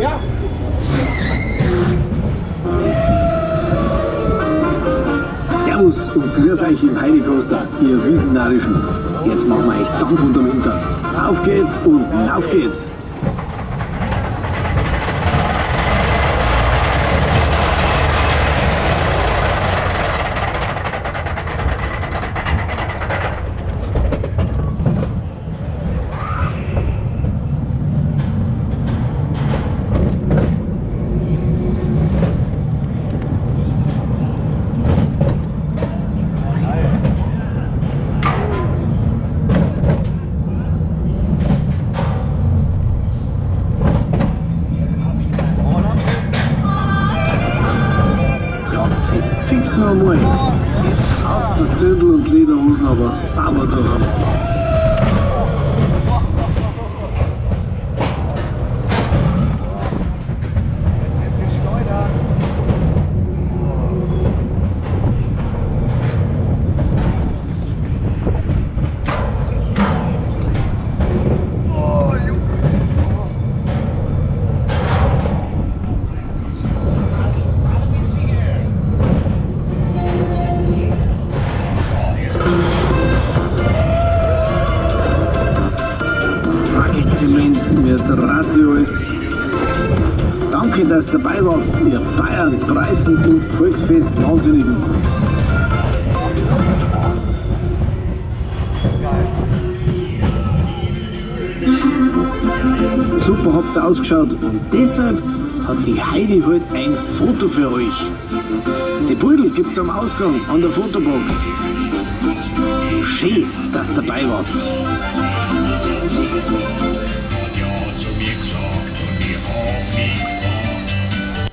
Ja. Servus und grüß euch im Heidi Coaster, ihr Wiesenarischen. Jetzt machen wir euch Dampf unterm Hintern. Auf geht's und auf geht's! Fix noch einmal. Jetzt haust das Dödel und Lederhosen aber sauber durch. Mit Ratio ist. Danke, dass ihr dabei wart, ihr Bayern, Preisen und Volksfest Wahnsinnigen. Super habt ihr ausgeschaut und deshalb hat die Heidi heute ein Foto für euch. Die Pudel gibt's am Ausgang an der Fotobox. Schön, dass ihr dabei wart.